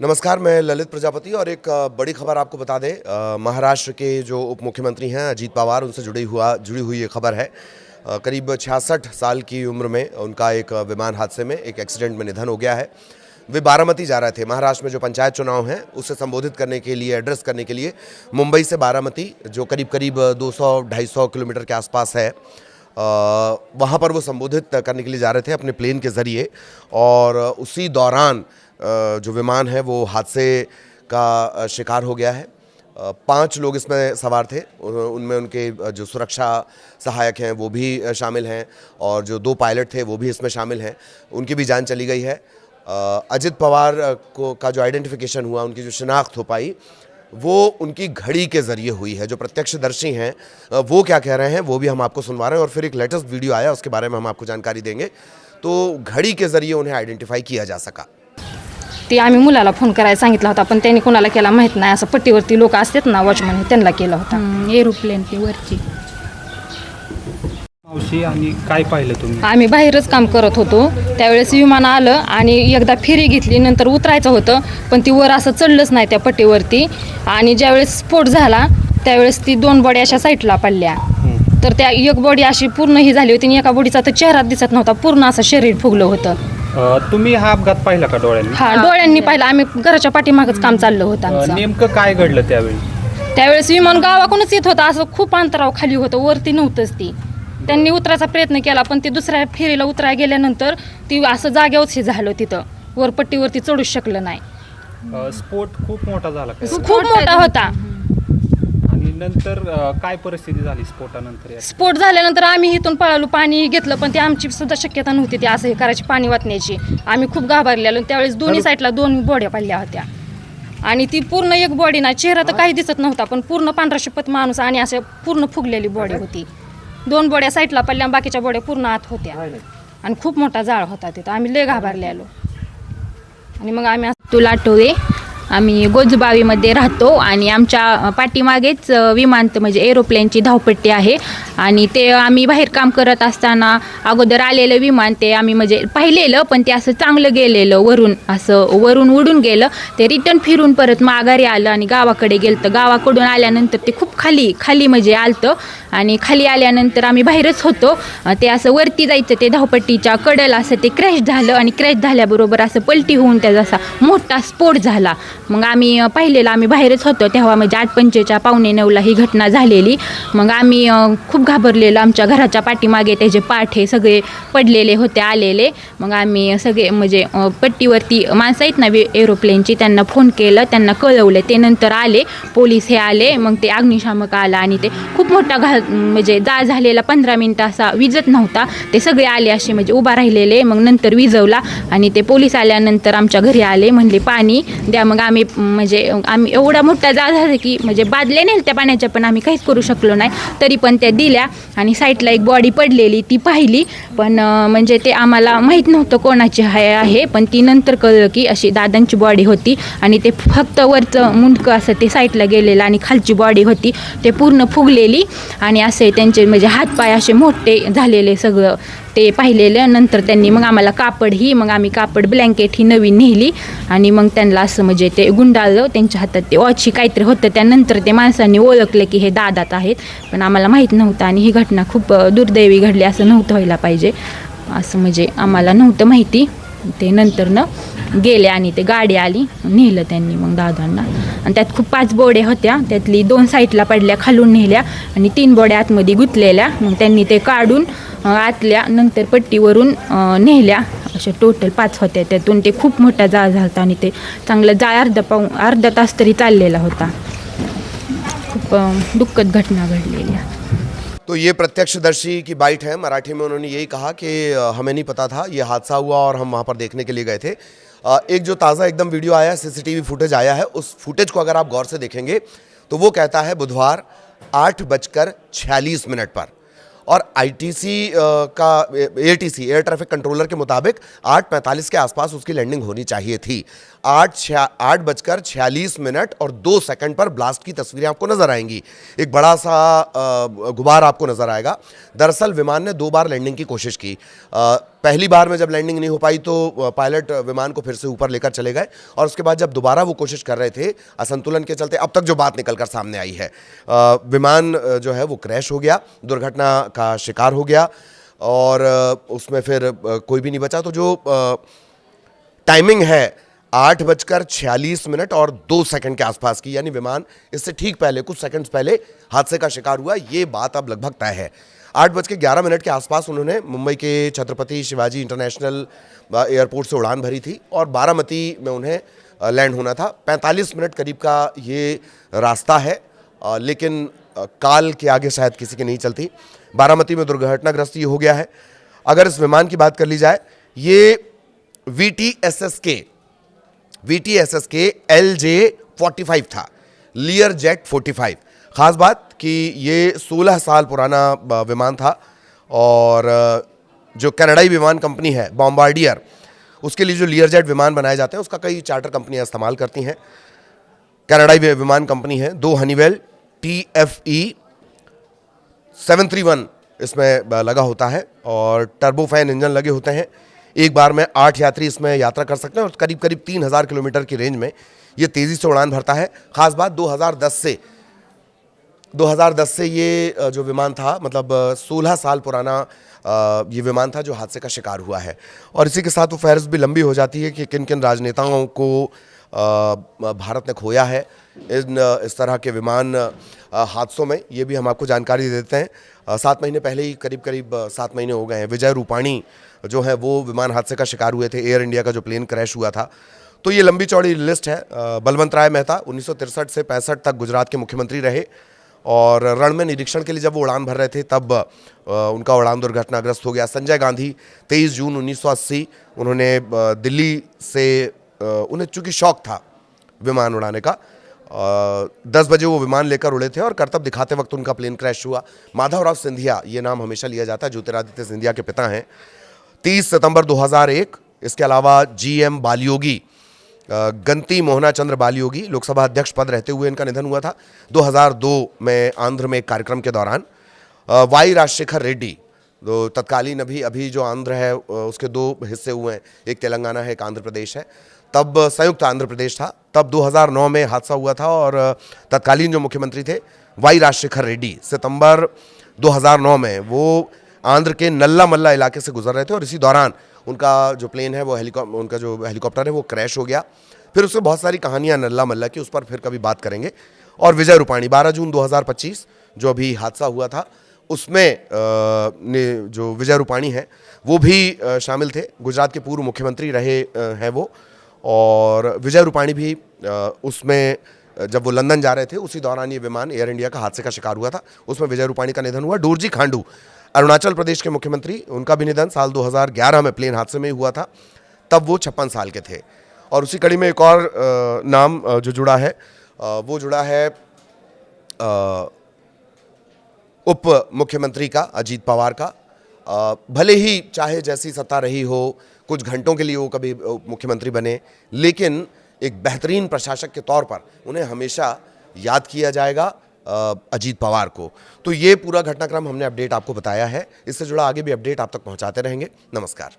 नमस्कार, मैं ललित प्रजापति और एक बड़ी खबर आपको बता दें। महाराष्ट्र के जो उप मुख्यमंत्री हैं अजीत पवार, उनसे जुड़ी हुई ये खबर है। करीब 66 साल की उम्र में उनका एक विमान हादसे में एक एक्सीडेंट में निधन हो गया है। वे बारामती जा रहे थे। महाराष्ट्र में जो पंचायत चुनाव हैं उसे संबोधित करने के लिए, एड्रेस करने के लिए मुंबई से बारामती, जो करीब 200-250 किलोमीटर के आसपास है, वहाँ पर वो संबोधित करने के लिए जा रहे थे अपने प्लेन के ज़रिए। और उसी दौरान जो विमान है वो हादसे का शिकार हो गया है। 5 लोग इसमें सवार थे, उनमें उनके जो सुरक्षा सहायक हैं वो भी शामिल हैं और जो 2 पायलट थे वो भी इसमें शामिल हैं, उनकी भी जान चली गई है। अजित पवार का जो आइडेंटिफिकेशन हुआ, उनकी जो शिनाख्त हो पाई, वो उनकी घड़ी के ज़रिए हुई है। जो प्रत्यक्षदर्शी हैं वो क्या कह रहे हैं वो भी हम आपको सुनवा रहे हैं, और फिर एक लेटेस्ट वीडियो आया उसके बारे में हम आपको जानकारी देंगे। तो घड़ी के ज़रिए उन्हें आइडेंटिफाई किया जा सका। ते आम्ही मुलाला फोन करायला सांगितला होता, पण त्यांनी कोणाला केला माहीत नाही। असं पट्टीवरती लोक असतात ना, वॉचमन, त्यांना केला होता। एरोप्लेन ती वरची मावशी, आणि काय पाहिलं तुम्ही? आम्ही बाहेरच काम करत होतो, त्यावेळेस विमान आलं आणि एकदा फेरी घेतली, नंतर उतरायचं होतं, पण ती वर असं चढलंच नाही त्या पट्टीवरती। आणि ज्यावेळेस स्फोट झाला त्यावेळेस ती 2 बॉडी अशा साईडला पडल्या। तर त्या एक बॉडी अशी पूर्ण ही झाली होती आणि एका बॉडीचा तर चेहरा दिसत नव्हता, पूर्ण असं शरीर फुगलं होतं। तुम्ही हा अपघात पाहिला का डोळ्यांनी? हा, डोळ्यांनी पाहिलं। आम्ही घराच्या पाठीमागच काम चाललं होतं आमचं। नेमकं काय घडलं त्यावेळी? त्यावेळेस विमान गावाकडूनच येत होतं, असं खूप अंतरावर खाली होतं, वरती नव्हतंच ती। त्यांनी उतरायचा प्रयत्न केला, पण ती दुसऱ्या फेरीला उतरायला गेल्यानंतर ती असं जागेवरच हे झालं, तिथं वरपट्टीवरती चढूच शकलं नाही। स्फोट खूप मोठा झाला का? खूप मोठा होता। आणि नंतर काय परिस्थिती झाली स्फोटानंतर? स्फोट झाल्यानंतर आम्ही इथून पळालो, पाणी घेतलं, पण ती आमची सुद्धा शक्यता नव्हती ती असं हे करायची, पाणी वाचण्याची। आम्ही खूप घाबरलेलो। त्यावेळेस दोन्ही साईडला 2 बॉड्या पडल्या होत्या आणि ती पूर्ण एक बॉडी ना, चेहरा तर काही दिसत नव्हता, पण पूर्ण पांढरा शपथ माणूस आणि असं पूर्ण फुगलेली बॉडी होती। 2 बॉड्या साईडला पडल्या, बाकीच्या बॉड्या पूर्ण आत होत्या आणि खूप मोठा जाळ होता तिथं। आम्ही लय घाबरलेलो आणि मग आम्ही तुला आठवते, आम्ही गोजबावीमध्ये राहतो आणि आमच्या पाठीमागेच विमान म्हणजे एरोप्लेनची धावपट्टी आहे। आणि ते आम्ही बाहेर काम करत असताना अगोदर आलेलं विमान ते आम्ही म्हणजे पाहिलेलं, पण ते असं चांगलं गेलेलं, वरून उडून गेलं। ते रिटर्न फिरून परत माघारी आलं आणि गावाकडे गेलं। तर गावाकडून आल्यानंतर ते खूप खाली म्हणजे आलतं आणि खाली आल्यानंतर आम्ही बाहेरच होतो। ते असं वरती जायचं, ते धावपट्टीच्या कडेला असं ते क्रॅश झालं आणि क्रॅश झाल्याबरोबर असं पलटी होऊन त्याचा असा मोठा स्फोट झाला। मग आम्ही पाहिलेलं, आम्ही बाहेरच होतो तेव्हा, म्हणजे 8:45 पावणे 9ला ही घटना झालेली। मग आम्ही खूप घाबरलेलो, आमच्या घराच्या पाठीमागे त्याचे पाठे सगळे पडलेले होते आलेले। मग आम्ही सगळे म्हणजे पट्टीवरती माणसं आहेत ना एरोप्लेनची, त्यांना फोन केलं, त्यांना कळवलं, ते नंतर आले, पोलीस हे आले, मग ते अग्निशामक आला आणि ते खूप मोठा म्हणजे जाळ झालेला 15 मिनिटं असा विजत नव्हता। ते सगळे आले असे म्हणजे उभा राहिलेले, मग नंतर विजवला आणि ते पोलीस आल्यानंतर आमच्या घरी आले, म्हणले पाणी द्या। मग आम्ही एवढा मोठा जाळ झाला की म्हणजे बादल्या नेल त्या पाण्याच्या, पण आम्ही काहीच करू शकलो नाही। तरी पण त्या दिल्या आणि साईडला एक बॉडी पडलेली ती पाहिली, पण म्हणजे ते आम्हाला माहीत नव्हतं कोणाची आहे, पण ती नंतर कळलं की अशी दादांची बॉडी होती आणि ते फक्त वरचं मुंडकं असं ते साईडला गेलेलं आणि खालची बॉडी होती ते पूर्ण फुगलेली आणि असे त्यांचे म्हणजे हातपाय असे मोठे झालेले सगळं ते पाहिलेलं। नंतर त्यांनी मग आम्हाला मग आम्ही कापड ब्लँकेट ही नवीन नेली आणि मग त्यांना असं म्हणजे ते गुंडाळलं, त्यांच्या हातात ते वॉची काहीतरी होतं। त्यानंतर ते माणसांनी ओळखलं की हे दादात आहेत, पण आम्हाला माहीत नव्हतं आणि ही घटना खूप दुर्दैवी घडली, असं नव्हतं व्हायला पाहिजे, असं म्हणजे आम्हाला नव्हतं माहिती। ते नंतरनं गेले आणि ते गाडी आली, नेलं त्यांनी मग दादांना। आणि त्यात खूप 5 बॉड्या होत्या, त्यातली 2 साईडला पडल्या, खालून नेल्या आणि 3 बॉड्या आतमध्ये गुंतलेल्या। मग त्यांनी ते काढून आतल्या नंतर पट्टीवरून नेल्या, अशा टोटल 5 होत्या, त्यातून ते खूप मोठा जाळ झाला आणि ते चांगलं जाळ अर्धा तास तरी चाललेला होता। खूप दुःखद घटना घडलेली आहे। तो ये प्रत्यक्षदर्शी की बाइट है। मराठी में उन्होंने यही कहा कि हमें नहीं पता था ये हादसा हुआ और हम वहाँ पर देखने के लिए गए थे। एक जो ताज़ा एकदम वीडियो आया, CCTV फुटेज आया है, उस फुटेज को अगर आप गौर से देखेंगे तो वो कहता है बुधवार 8:46 पर, और ITC का ATC एयर ट्रैफिक कंट्रोलर के मुताबिक 8:45 के आसपास उसकी लैंडिंग होनी चाहिए थी। 8:46 और 2 सेकंड पर ब्लास्ट की तस्वीरें आपको नजर आएंगी। एक बड़ा सा गुबार आपको नजर आएगा। दरअसल विमान ने 2 बार लैंडिंग की कोशिश की। पहली बार में जब लैंडिंग नहीं हो पाई तो पायलट विमान को फिर से ऊपर लेकर चले गए और उसके बाद जब दोबारा वो कोशिश कर रहे थे असंतुलन के चलते, अब तक जो बात निकलकर सामने आई है, विमान जो है वो क्रैश हो गया, दुर्घटना का शिकार हो गया और उसमें फिर कोई भी नहीं बचा। तो जो टाइमिंग है 8:46 और 2 सेकंड के आसपास की, यानी विमान इससे ठीक पहले, कुछ सेकंड्स पहले हादसे का शिकार हुआ, ये बात अब लगभग तय है। 8:11 के आसपास उन्होंने मुंबई के छत्रपति शिवाजी इंटरनेशनल एयरपोर्ट से उड़ान भरी थी और बारामती में उन्हें लैंड होना था। 45 मिनट करीब का ये रास्ता है, लेकिन काल के आगे शायद किसी की नहीं चलती। बारामती में दुर्घटनाग्रस्त ये हो गया है। अगर इस विमान की बात कर ली जाए, ये VTSSK LJ-45 था, लियर जेट 45। ख़ास बात कि ये 16 साल पुराना विमान था और जो कनाडाई विमान कंपनी है बॉम्बार्डियर, उसके लिए जो लियर जेट विमान बनाए जाते हैं उसका कई चार्टर कंपनियां इस्तेमाल करती हैं। कनाडाई विमान कंपनी है। 2 हनीवेल TFE 731 इसमें लगा होता है और टर्बोफैन इंजन लगे होते हैं। एक बार में 8 यात्री इसमें यात्रा कर सकते हैं और करीब 3000 किलोमीटर की रेंज में ये तेज़ी से उड़ान भरता है। ख़ास बात 2010 से ये जो विमान था, मतलब 16 साल पुराना ये विमान था जो हादसे का शिकार हुआ है। और इसी के साथ वो फहरिस्त भी लंबी हो जाती है कि किन किन राजनेताओं को भारत ने खोया है इस तरह के विमान हादसों में। ये भी हम आपको जानकारी देते हैं। 7 महीने पहले ही, करीब 7 महीने हो गए हैं, विजय रूपाणी जो है वो विमान हादसे का शिकार हुए थे, एयर इंडिया का जो प्लेन क्रैश हुआ था। तो ये लंबी चौड़ी लिस्ट है। बलवंत राय मेहता 1963 से 65 तक गुजरात के मुख्यमंत्री रहे और रण में निरीक्षण के लिए जब वो उड़ान भर रहे थे तब उनका उड़ान दुर्घटनाग्रस्त हो गया। संजय गांधी 23 जून 1980, उन्होंने दिल्ली से, उन्हें चूंकि शौक था विमान उड़ाने का, 10 बजे वो विमान लेकर उड़े थे और करतब दिखाते वक्त उनका प्लेन क्रैश हुआ। माधवराव सिंधिया, ये नाम हमेशा लिया जाता है, ज्योतिरादित्य सिंधिया के पिता हैं, 30 सितंबर 2001। इसके अलावा GM बालियोगी, गंती मोहना चंद्र बालियोगी, लोकसभा अध्यक्ष पद रहते हुए इनका निधन हुआ था 2002 में आंध्र में एक कार्यक्रम के दौरान। वाई राजशेखर रेड्डी, तो तत्कालीन अभी जो आंध्र है उसके 2 हिस्से हुए हैं, एक तेलंगाना है, एक आंध्र प्रदेश है, तब संयुक्त आंध्र प्रदेश था। तब 2009 में हादसा हुआ था और तत्कालीन जो मुख्यमंत्री थे वाई राजशेखर रेड्डी, सितंबर 2009 में वो आंध्र के नल्ला मल्ला इलाके से गुजर रहे थे और इसी दौरान उनका जो प्लेन है वो उनका जो हेलीकॉप्टर है वो क्रैश हो गया। फिर उससे बहुत सारी कहानियां नल्ला मल्ला की, उस पर फिर कभी बात करेंगे। और विजय रूपाणी 12 जून 2025 जो अभी हादसा हुआ था उसमें जो विजय रूपाणी हैं वो भी शामिल थे, गुजरात के पूर्व मुख्यमंत्री रहे हैं वो। और विजय रूपाणी भी उसमें जब वो लंदन जा रहे थे उसी दौरान ये विमान एयर इंडिया का हादसे का शिकार हुआ था, उसमें विजय रूपाणी का निधन हुआ। डोरजी खांडू अरुणाचल प्रदेश के मुख्यमंत्री, उनका भी निधन साल 2011 में प्लेन हादसे में हुआ था, तब वो 56 साल के थे। और उसी कड़ी में एक और नाम जो जुड़ा है वो जुड़ा है उप मुख्यमंत्री का, अजीत पवार का। भले ही चाहे जैसी सत्ता रही हो, कुछ घंटों के लिए वो कभी मुख्यमंत्री बने, लेकिन एक बेहतरीन प्रशासक के तौर पर उन्हें हमेशा याद किया जाएगा, अजीत पवार को। तो ये पूरा घटनाक्रम हमने अपडेट आपको बताया है, इससे जुड़ा आगे भी अपडेट आप तक पहुंचाते रहेंगे। नमस्कार।